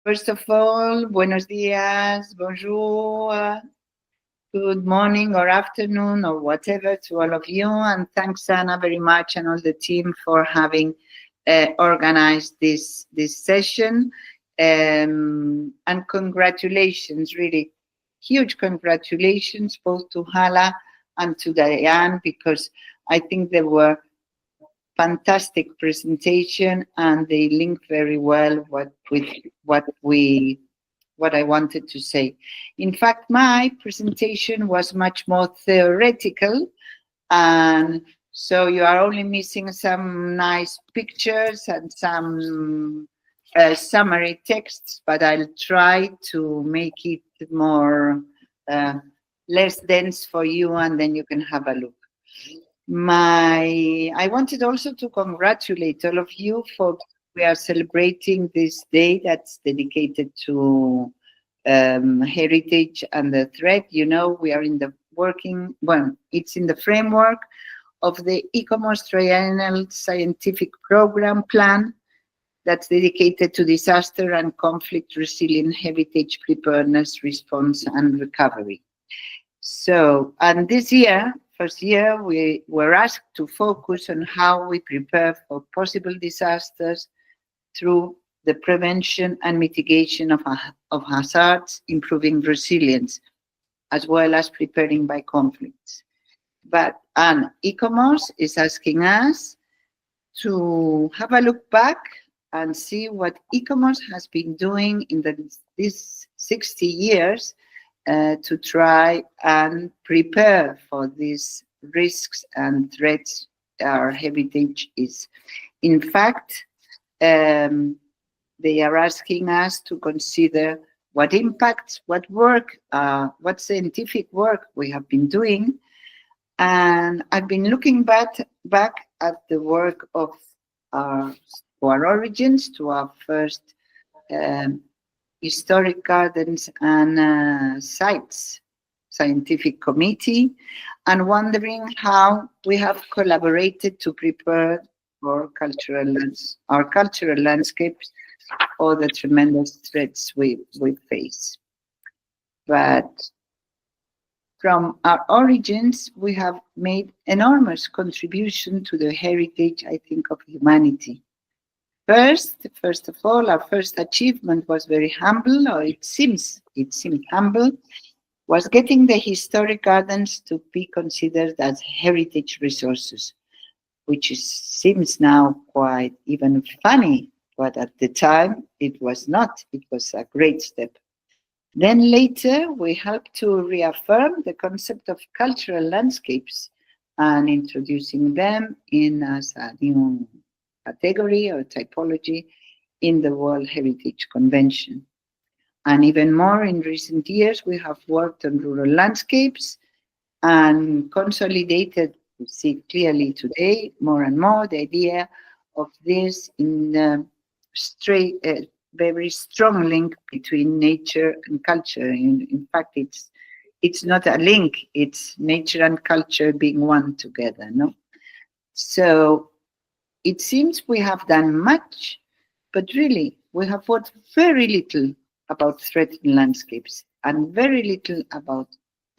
First of all, buenos dias, bonjour, good morning or afternoon or whatever to all of you. And thanks, Anna, very much and all the team for having organized this session. And congratulations, really huge congratulations both to Hala and to Diane, because I think they were fantastic presentation and they link very well with what I wanted to say. In fact, my presentation was much more theoretical, and so you are only missing some nice pictures and some summary texts, but I'll try to make it more less dense for you, and then you can have a look. I wanted also to congratulate all of you for we are celebrating this day that's dedicated to heritage and the threat. You know, we are in the it's in the framework of the ICOMOS Triennial Scientific Program Plan that's dedicated to disaster and conflict resilient heritage preparedness, response, and recovery. So, and this year, first year, we were asked to focus on how we prepare for possible disasters through the prevention and mitigation of hazards, improving resilience, as well as preparing by conflicts. And ICOMOS is asking us to have a look back and see what ICOMOS has been doing in these 60 years to try and prepare for these risks and threats our heritage is. In fact, they are asking us to consider what impacts, what work, what scientific work we have been doing. And I've been looking back at the work of our origins, to our first historic gardens and sites scientific committee, and wondering how we have collaborated to prepare our cultural landscapes for the tremendous threats we face. But from our origins, we have made enormous contribution to the heritage, I think, of humanity. First of all, our first achievement was very humble, or it seemed humble, was getting the historic gardens to be considered as heritage resources, which seems now quite even funny, but at the time it was not. It was a great step. Then later, we helped to reaffirm the concept of cultural landscapes and introducing them in as a new category or typology in the World Heritage Convention. And even more in recent years, we have worked on rural landscapes and consolidated, we see clearly today, more and more, the idea of this in a very strong link between nature and culture. In fact, it's not a link, it's nature and culture being one together, no? So it seems we have done much, but really we have thought very little about threatened landscapes and very little about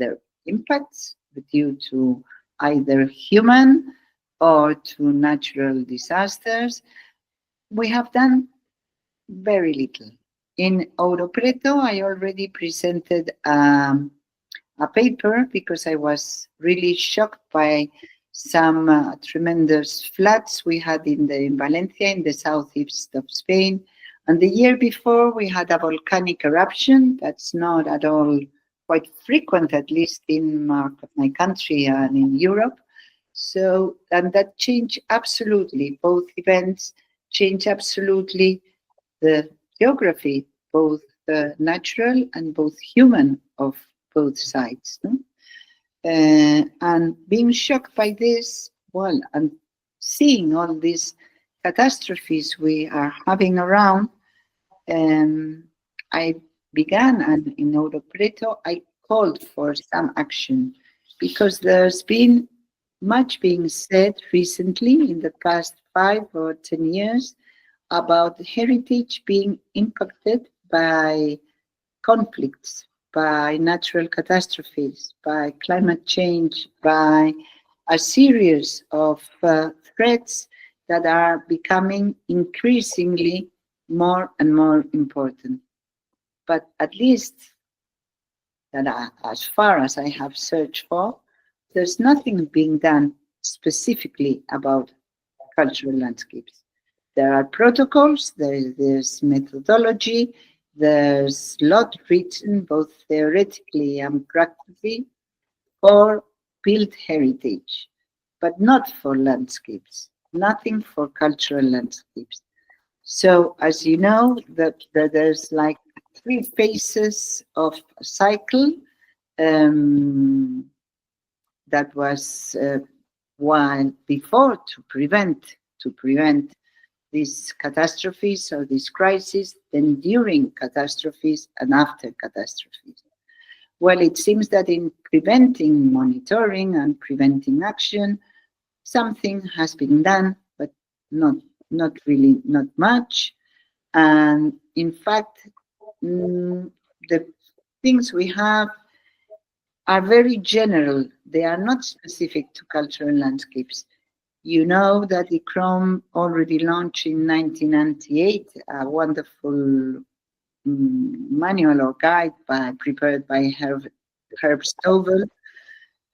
their impacts due to either human or to natural disasters. We have done very little. In Ouro Preto, I already presented a paper because I was really shocked by some tremendous floods we had in Valencia, in the southeast of Spain. And the year before, we had a volcanic eruption that's not at all quite frequent, at least in my country and in Europe. So, and that changed absolutely, both events changed absolutely the geography, both natural and both human of both sides. No? And being shocked by this, well, and seeing all these catastrophes we are having around, I began, and in Ouro Preto, I called for some action because there's been much being said recently in the past 5 or 10 years about heritage being impacted by conflicts, by natural catastrophes, by climate change, by a series of threats that are becoming increasingly more and more important. But at least that as far as I have searched for, there's nothing being done specifically about cultural landscapes. There are protocols, there's methodology, there's a lot written, both theoretically and practically, for built heritage, but not for landscapes, nothing for cultural landscapes. So, as you know, that there's like 3 phases of a cycle. That was one before to prevent these catastrophes or these crises, then during catastrophes and after catastrophes. Well, it seems that in preventing monitoring and preventing action, something has been done, but not much. And in fact, the things we have are very general. They are not specific to cultural landscapes. You know that ICOMOS already launched in 1998 a wonderful manual or guide prepared by Herb Stovall.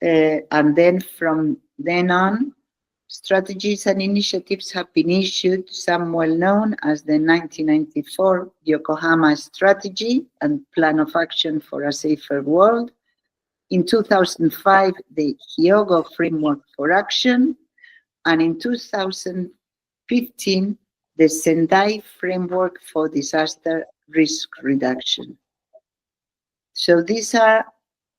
And then from then on, strategies and initiatives have been issued, some well known as the 1994 Yokohama Strategy and Plan of Action for a Safer World. In 2005, the Hyogo Framework for Action, and in 2015, the Sendai Framework for Disaster Risk Reduction. So these are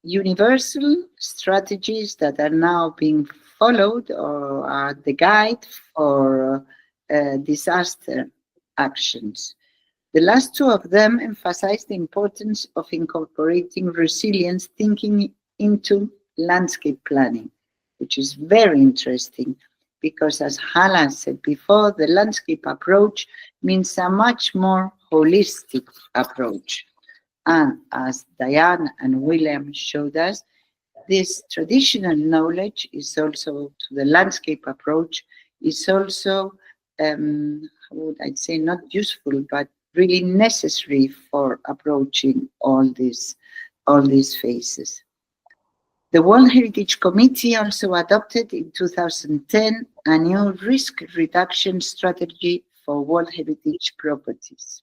universal strategies that are now being followed or are the guide for disaster actions. The last 2 of them emphasize the importance of incorporating resilience thinking into landscape planning, which is very interesting because, as Hala said before, the landscape approach means a much more holistic approach. And as Diane and William showed us, this traditional knowledge is also, to the landscape approach, is also, how would I say, not useful, but really necessary for approaching all these phases. The World Heritage Committee also adopted in 2010 a new risk reduction strategy for World Heritage properties.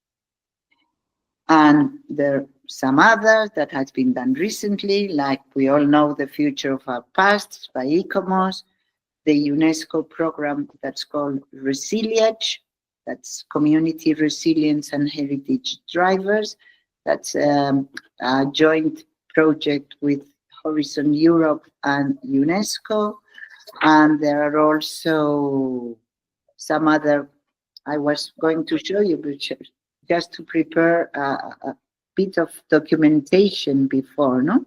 And there are some others that has been done recently, like we all know the Future of Our Past by ICOMOS, the UNESCO program that's called Resiliencia, that's Community Resilience and Heritage Drivers. That's a joint project with Horizon Europe and UNESCO. And there are also some other, I was going to show you, but just to prepare a bit of documentation before, no?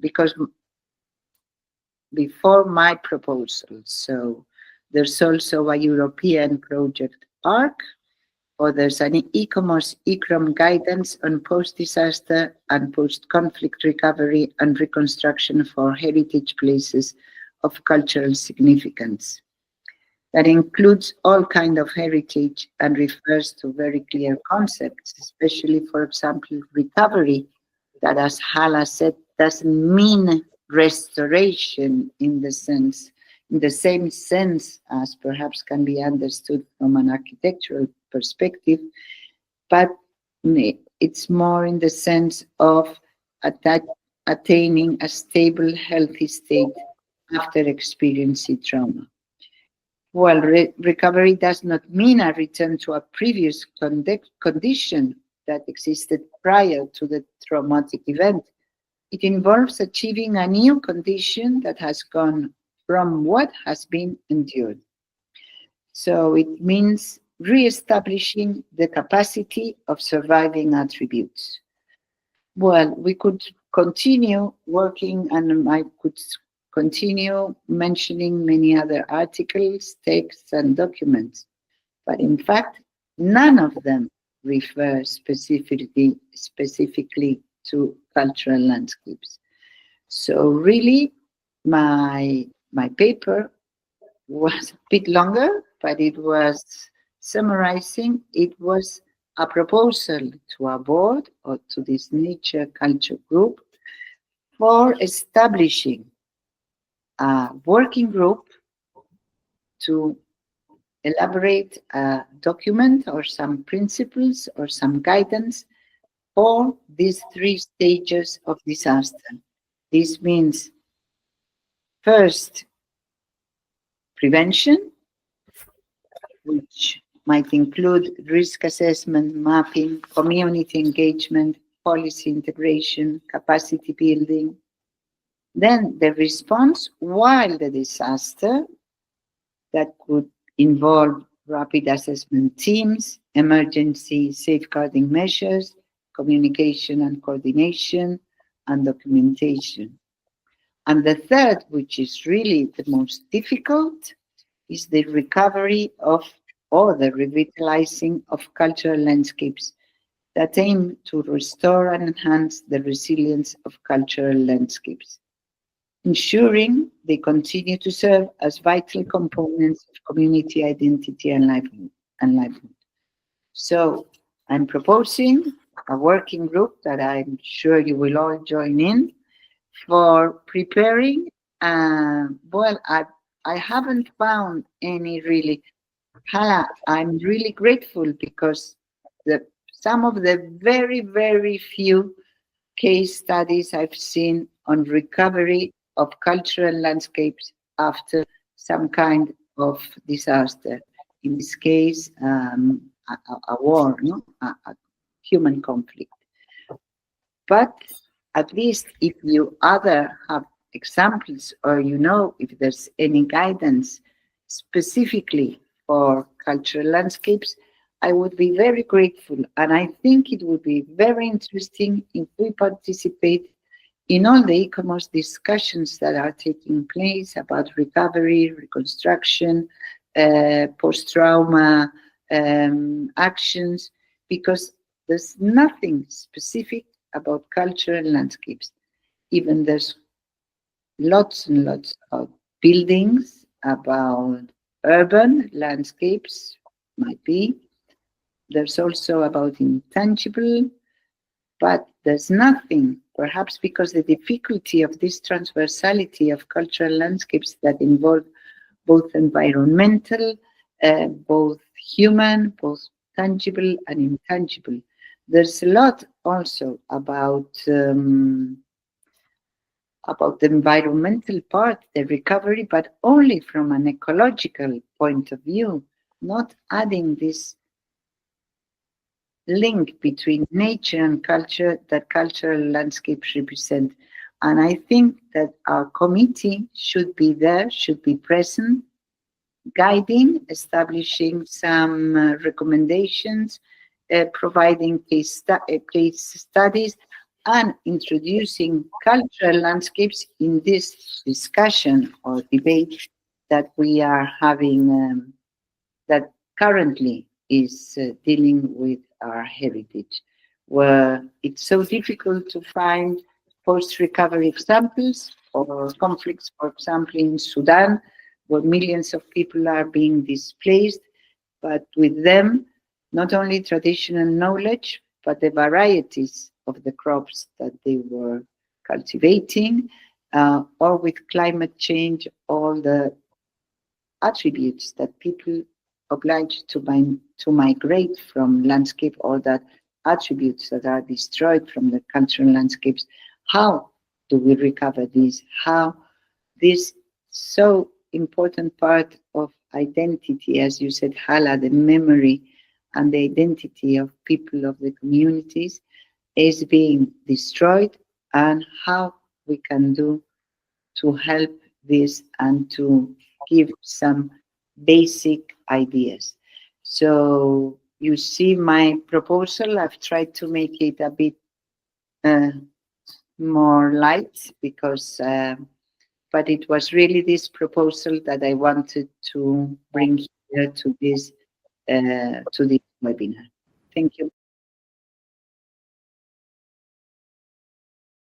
Because before my proposal, so there's also a European project ARC, or there's an ICOMOS ICROM guidance on post-disaster and post-conflict recovery and reconstruction for heritage places of cultural significance. That includes all kinds of heritage and refers to very clear concepts, especially, for example, recovery, that, as Hala said, doesn't mean restoration in the same sense as perhaps can be understood from an architectural perspective, but it's more in the sense of attaining a stable, healthy state after experiencing trauma. Well, recovery does not mean a return to a previous condition that existed prior to the traumatic event. It involves achieving a new condition that has gone from what has been endured. So it means re-establishing the capacity of surviving attributes. Well, we could continue working, and I could continue mentioning many other articles, texts, and documents. But in fact, none of them refer specifically to cultural landscapes. So really, my paper was a bit longer, but it was summarizing. It was a proposal to a board or to this nature culture group for establishing a working group to elaborate a document or some principles or some guidance for these 3 stages of disaster. This means first, prevention, which might include risk assessment, mapping, community engagement, policy integration, capacity building. Then the response while the disaster, that could involve rapid assessment teams, emergency safeguarding measures, communication and coordination, and documentation. And the third, which is really the most difficult, is the recovery of or the revitalizing of cultural landscapes that aim to restore and enhance the resilience of cultural landscapes, ensuring they continue to serve as vital components of community identity and livelihood. So I'm proposing a working group that I'm sure you will all join in for preparing. I haven't found any really. Hala, I'm really grateful because some of the very, very few case studies I've seen on recovery of cultural landscapes after some kind of disaster. In this case, a war, no? A human conflict. But at least if you other have examples or you know if there's any guidance specifically for cultural landscapes, I would be very grateful. And I think it would be very interesting if we participate in all the ICOMOS discussions that are taking place about recovery, reconstruction, post-trauma actions, because there's nothing specific about cultural landscapes. Even there's lots and lots of buildings about urban landscapes, might be. There's also about intangible, but there's nothing, perhaps because the difficulty of this transversality of cultural landscapes that involve both environmental, both human, both tangible and intangible. There's a lot also about the environmental part, the recovery, but only from an ecological point of view, not adding this link between nature and culture that cultural landscapes represent. And I think that our committee should be there, should be present, guiding, establishing some recommendations, providing case studies, and introducing cultural landscapes in this discussion or debate that we are having, that currently is dealing with our heritage, where it's so difficult to find post-recovery examples or conflicts, for example, in Sudan, where millions of people are being displaced, but with them, not only traditional knowledge, but the varieties of the crops that they were cultivating, or with climate change, all the attributes that people obliged to migrate from landscape, all that attributes that are destroyed from the cultural landscapes. How do we recover these? How this so important part of identity, as you said, Hala, the memory and the identity of people of the communities is being destroyed, and how we can do to help this and to give some basic ideas. So you see my proposal, I've tried to make it a bit more light because, but it was really this proposal that I wanted to bring here to this webinar. Thank you.